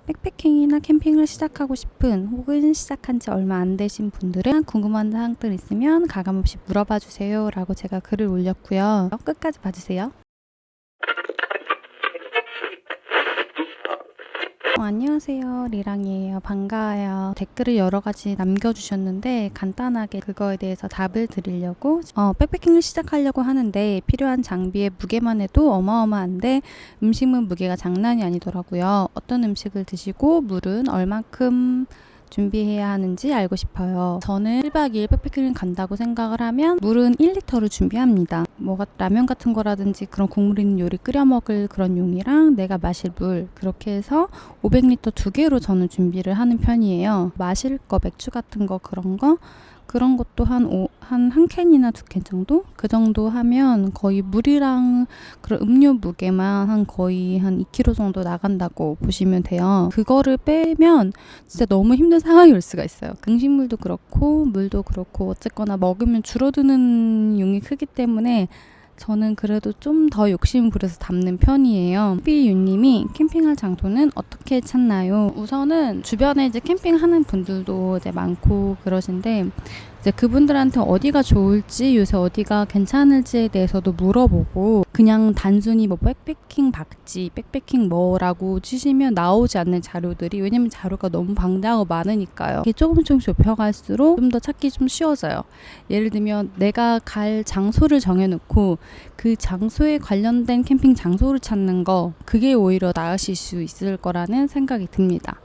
백패킹이나 캠핑을 시작하고 싶은 혹은 시작한 지 얼마 안 되신 분들은 궁금한 사항들 있으면 가감없이 물어봐 주세요 라고 제가 글을 올렸고요. 끝까지 봐주세요. 안녕하세요, 리랑이에요. 반가워요. 댓글을 여러 가지 남겨주셨는데 간단하게 그거에 대해서 답을 드리려고 백패킹을 시작하려고 하는데 필요한 장비의 무게만 해도 어마어마한데 음식물 무게가 장난이 아니더라고요. 어떤 음식을 드시고 물은 얼만큼 준비해야 하는지 알고 싶어요. 저는 1박 2일 백패킹을 간다고 생각을 하면 물은 1리터를 준비합니다. 뭐가 라면 같은 거라든지 그런 국물 있는 요리 끓여 먹을 그런 용이랑 내가 마실 물 그렇게 해서 500리터 2개로 저는 준비를 하는 편이에요. 마실 거 맥주 같은 거 그런 것도 한 캔이나 2캔 정도? 그 정도 하면 거의 물이랑 그런 음료 무게만 거의 한 2kg 정도 나간다고 보시면 돼요. 그거를 빼면 진짜 너무 힘든 상황이 올 수가 있어요. 음식물도 그렇고 물도 그렇고 어쨌거나 먹으면 줄어드는 용이 크기 때문에 저는 그래도 좀 더 욕심 부려서 담는 편이에요. 삐유님이 캠핑할 장소는 어떻게 찾나요? 우선은 주변에 이제 캠핑하는 분들도 이제 많고 그러신데 이제 그분들한테 어디가 좋을지 요새 어디가 괜찮을지에 대해서도 물어보고 그냥 단순히 뭐 백패킹 박지, 백패킹 뭐라고 치시면 나오지 않는 자료들이 왜냐면 자료가 너무 방대하고 많으니까요. 이게 조금씩 좁혀갈수록 좀 더 찾기 좀 쉬워져요. 예를 들면 내가 갈 장소를 정해놓고 그 장소에 관련된 캠핑 장소를 찾는 거 그게 오히려 나으실 수 있을 거라는 생각이 듭니다.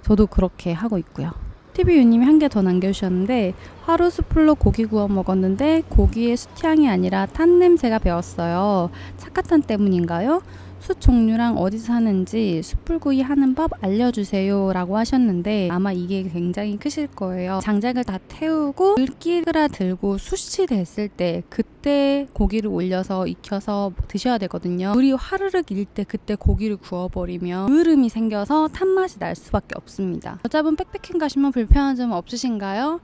저도 그렇게 하고 있고요. TV유님이 한 개 더 남겨주셨는데 하루 숯불로 고기 구워 먹었는데 고기의 숯향이 아니라 탄 냄새가 배었어요. 착화탄 때문인가요? 숯 종류랑 어디서 사는지 숯불구이 하는 법 알려주세요 라고 하셨는데 아마 이게 굉장히 크실 거예요. 장작을 다 태우고 물기가 들고 숯이 됐을 때 그때 고기를 올려서 익혀서 드셔야 되거든요. 물이 화르륵 일 때 그때 고기를 구워버리면 으름이 생겨서 탄맛이 날 수밖에 없습니다. 여자분 백패킹 가시면 불편한 점 없으신가요?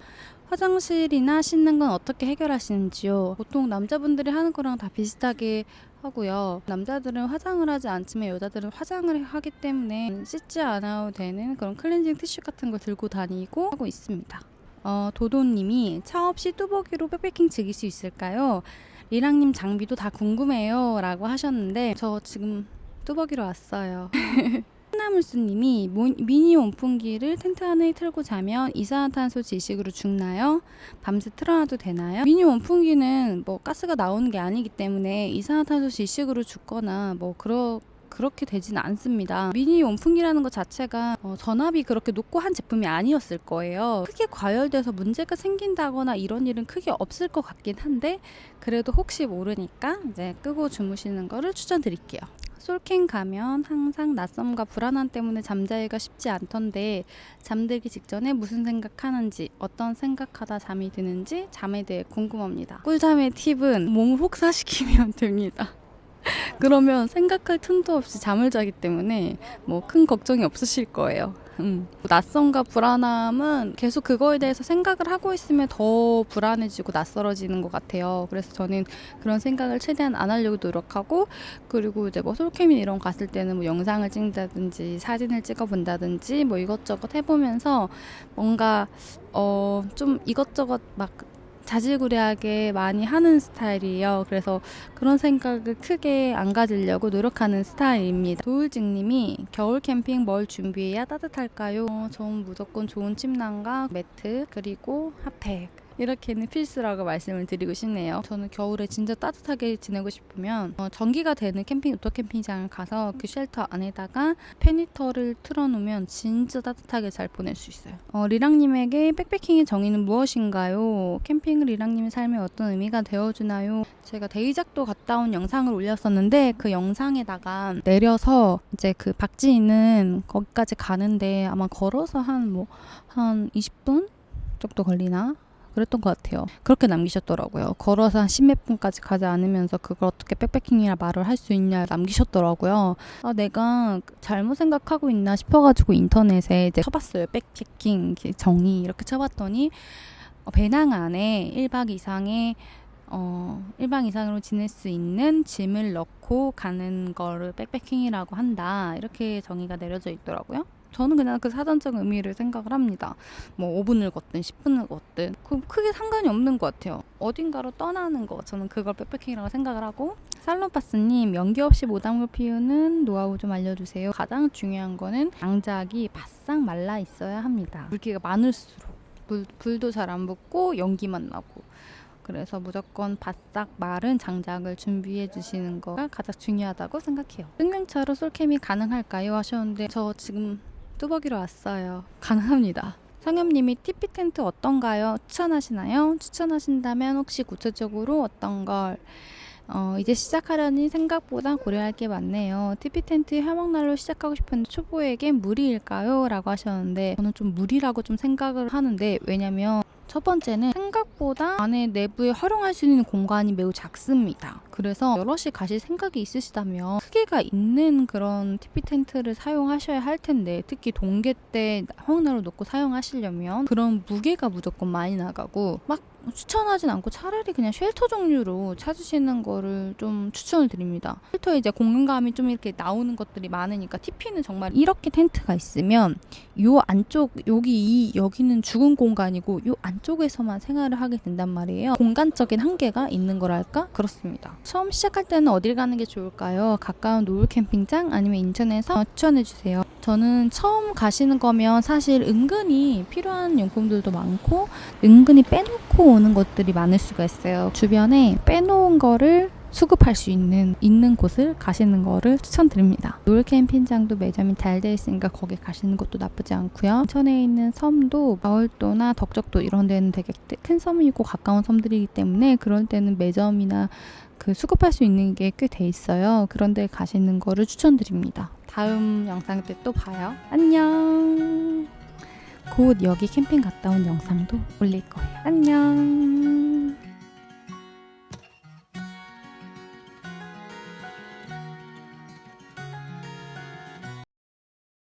화장실이나 씻는 건 어떻게 해결하시는지요? 보통 남자분들이 하는 거랑 다 비슷하게 하고요. 남자들은 화장을 하지 않지만 여자들은 화장을 하기 때문에 씻지 않아도 되는 그런 클렌징 티슈 같은 걸 들고 다니고 하고 있습니다. 도도님이 차 없이 뚜벅이로 백패킹 즐길 수 있을까요? 리랑님 장비도 다 궁금해요 라고 하셨는데 저 지금 뚜벅이로 왔어요. 하나물스님이 미니 온풍기를 텐트 안에 틀고 자면 이산화탄소 지식으로 죽나요? 밤새 틀어놔도 되나요? 미니 온풍기는 뭐 가스가 나오는 게 아니기 때문에 이산화탄소 지식으로 죽거나 뭐 그렇게 되지는 않습니다. 미니 온풍기라는 것 자체가 전압이 그렇게 높고 한 제품이 아니었을 거예요. 크게 과열돼서 문제가 생긴다거나 이런 일은 크게 없을 것 같긴 한데 그래도 혹시 모르니까 이제 끄고 주무시는 거를 추천드릴게요. 솔캠 가면 항상 낯섦과 불안함 때문에 잠자기가 쉽지 않던데 잠들기 직전에 무슨 생각하는지 어떤 생각하다 잠이 드는지 잠에 대해 궁금합니다. 꿀잠의 팁은 몸을 혹사시키면 됩니다. 그러면 생각할 틈도 없이 잠을 자기 때문에 뭐 큰 걱정이 없으실 거예요. 낯섦과 불안함은 계속 그거에 대해서 생각을 하고 있으면 더 불안해지고 낯설어지는 것 같아요. 그래서 저는 그런 생각을 최대한 안 하려고 노력하고 그리고 이제 뭐 솔캠이나 이런 거 갔을 때는 뭐 영상을 찍는다든지 사진을 찍어 본다든지 뭐 이것저것 해보면서 뭔가 좀 이것저것 막 자질구레하게 많이 하는 스타일이에요. 그래서 그런 생각을 크게 안 가지려고 노력하는 스타일입니다. 도울직님이 겨울 캠핑 뭘 준비해야 따뜻할까요? 저는 무조건 좋은 침낭과 매트 그리고 핫팩 이렇게는 필수라고 말씀을 드리고 싶네요. 저는 겨울에 진짜 따뜻하게 지내고 싶으면 전기가 되는 오토 캠핑장을 가서 그 쉘터 안에다가 팬히터를 틀어놓으면 진짜 따뜻하게 잘 보낼 수 있어요. 리랑님에게 백패킹의 정의는 무엇인가요? 캠핑은 리랑님의 삶에 어떤 의미가 되어주나요? 제가 데이작도 갔다 온 영상을 올렸었는데 그 영상에다가 내려서 이제 그 박지 있는 거기까지 가는데 아마 걸어서 한 20분 정도 걸리나? 그랬던 것 같아요. 그렇게 남기셨더라고요. 걸어서 한 10몇 분까지 가지 않으면서 그걸 어떻게 백패킹이라 말을 할 수 있냐 남기셨더라고요. 내가 잘못 생각하고 있나 싶어가지고 인터넷에 이제 쳐봤어요. 백패킹 정의 이렇게 쳐봤더니 배낭 안에 1박 이상으로 지낼 수 있는 짐을 넣고 가는 거를 백패킹이라고 한다. 이렇게 정의가 내려져 있더라고요. 저는 그냥 그 사전적 의미를 생각을 합니다. 뭐 5분을 걷든 10분을 걷든 그 크게 상관이 없는 것 같아요. 어딘가로 떠나는 거, 저는 그걸 백패킹이라고 생각을 하고. 살로파스님, 연기 없이 모닥불 피우는 노하우 좀 알려주세요. 가장 중요한 거는 장작이 바싹 말라 있어야 합니다. 물기가 많을수록 불도 잘 안 붙고 연기만 나고. 그래서 무조건 바싹 마른 장작을 준비해 주시는 거가 가장 중요하다고 생각해요. 승용차로 솔캠이 가능할까요? 하셨는데 저 지금 뚜벅이로 왔어요. 가능합니다. 성엽님이 TP 텐트 어떤가요? 추천하시나요? 추천하신다면 혹시 구체적으로 어떤 걸 이제 시작하려니 생각보다 고려할 게 많네요. TP 텐트 화목난로 시작하고 싶은데 초보에게 무리일까요? 라고 하셨는데 저는 좀 무리라고 좀 생각을 하는데, 왜냐면 첫 번째는 생각보다 안에 내부에 활용할 수 있는 공간이 매우 작습니다. 그래서 여럿이 가실 생각이 있으시다면 크기가 있는 그런 TP 텐트를 사용하셔야 할 텐데, 특히 동계 때 화목난로 놓고 사용하시려면 그런 무게가 무조건 많이 나가고, 막 추천하진 않고 차라리 그냥 쉘터 종류로 찾으시는 거를 좀 추천을 드립니다. 쉘터에 이제 공간감이 좀 이렇게 나오는 것들이 많으니까, TP는 정말 이렇게 텐트가 있으면 요 안쪽 여기는 죽은 공간이고 요 안쪽에서만 생활을 하게 된단 말이에요. 공간적인 한계가 있는 거랄까? 그렇습니다. 처음 시작할 때는 어딜 가는 게 좋을까요? 가까운 노을 캠핑장 아니면 인천에서 추천해주세요. 저는 처음 가시는 거면 사실 은근히 필요한 용품들도 많고 은근히 빼놓고 오는 것들이 많을 수가 있어요. 주변에 빼놓은 거를 수급할 수 있는 곳을 가시는 거를 추천드립니다. 노을 캠핑장도 매점이 잘 돼 있으니까 거기 가시는 것도 나쁘지 않고요. 인천에 있는 섬도 마을도나 덕적도 이런 데는 되게 큰 섬이고 가까운 섬들이기 때문에 그럴 때는 매점이나 그 수급할 수 있는 게 꽤 돼 있어요. 그런 데 가시는 거를 추천드립니다. 다음 영상 때 또 봐요. 안녕. 곧 여기 캠핑 갔다 온 영상도 올릴 거예요. 안녕.